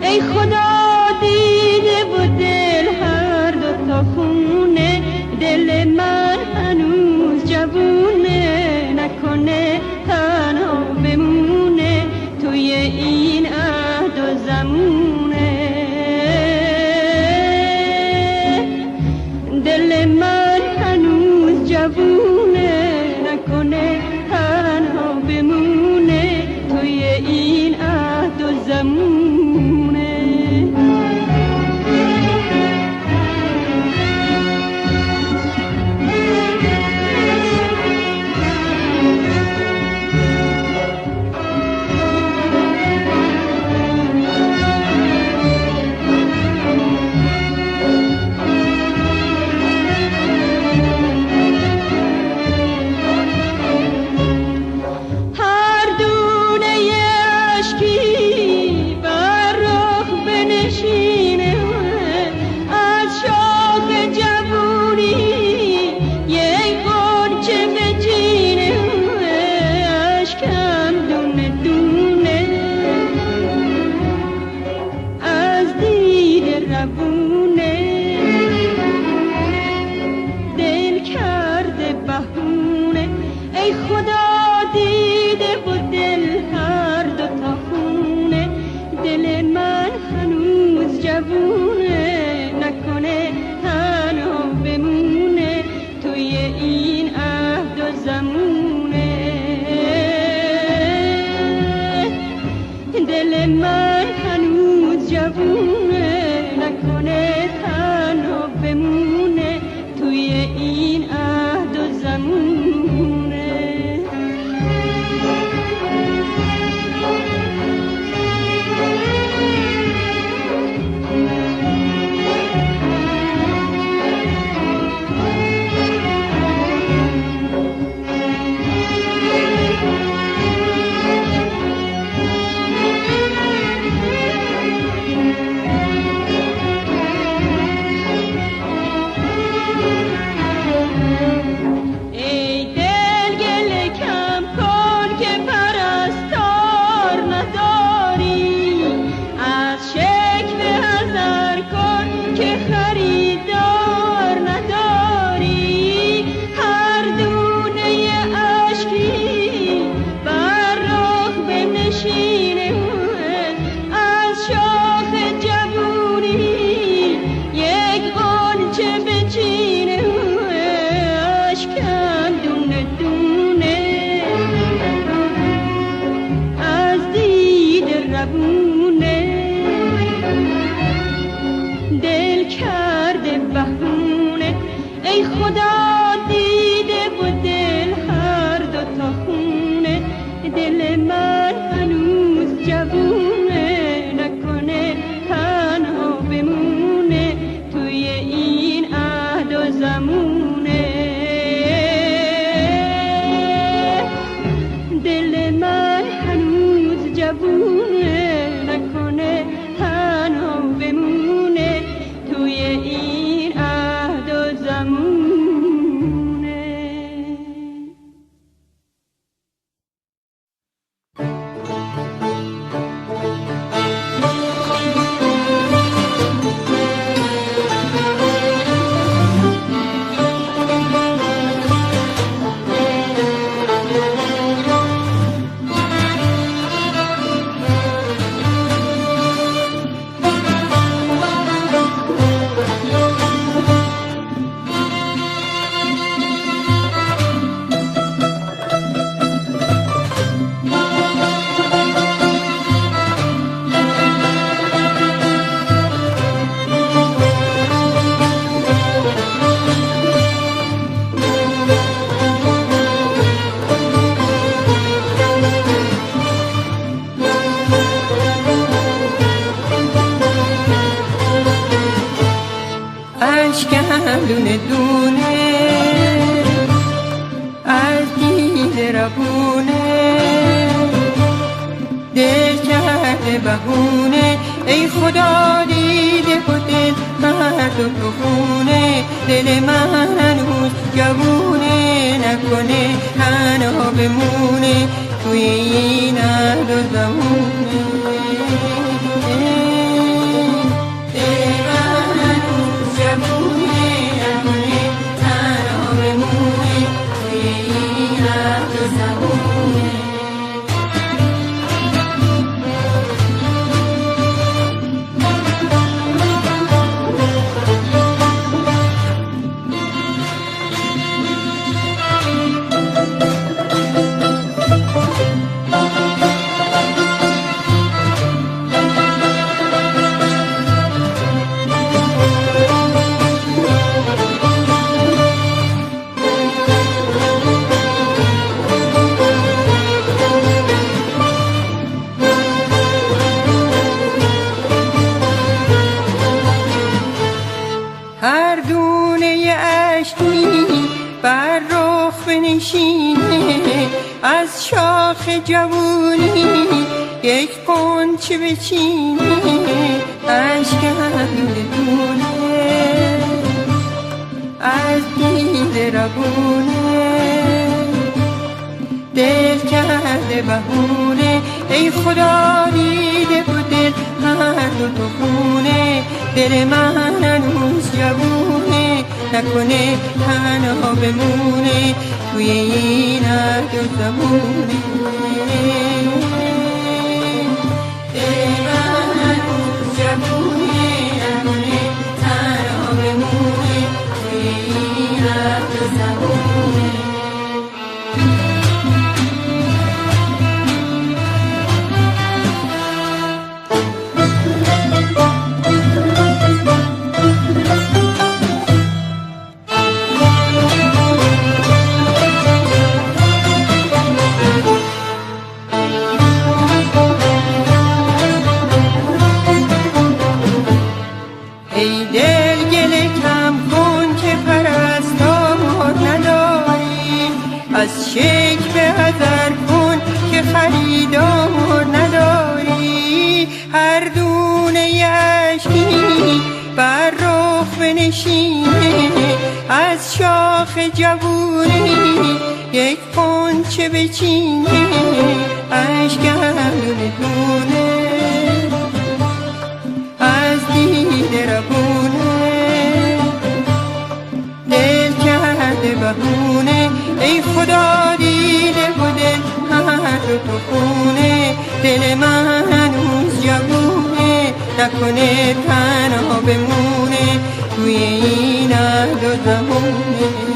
ای خدا دیده و دل هر دو تا خونه، دل من هنوز جوونه، نکنه تنها بمونه توی این عهد و زمونه. دل من هنوز جوونه، نکنه تنها بمونه توی این عهد و زمونه. ای خدا دیده و دل هر دو تا خونه، دل من هنوز جوونه، نکنه تنها بمونه توی این عهد و زمونه. دل من هنوز جوونه، نکنه تنها بمونه توی این عهد و زمونه. دل کرده بهونه، ای خدا دیده و دل هر دو تا خونه، دل من هنوز جوونه، نکنه تنها بمونه توی این عهد و زمونه. دل من هنوز جوونه، نکنه تنها بمونه توی این عهد و زمونه. دونه دونه از دیده ربونه، دل کرده بهونه، ای خدا دیده و دل هر دو تو خونه، دل من هنوز جوونه، نکنه تنها بمونه توی این عهد و زمونه. جوونی یک غنچه بچینه اشکم دونه از دیده ربونه دل کرده بهونه ای خدا دیده و دل هر دو تو خونه دل من هنوز جوونه نکنه تنها بمونه توی این هر دو زمونه دل من هنوز جوونه نکنه تنها بمونه توی این هر دو زمونه ای دل گله کم کن که پرستار نداری از شک به حذر کن که خریدار نداری هر دونه اشکی بر رخ بنشینه از شاخ جوونی یک غنچه بچینه اشکم دونه از دیده ربونه دل کرده بهونه ای خدا دیده و دل هر دو تو خونه دل من هنوز جوونه نکنه تنها بمونه توی این هر دو زمونه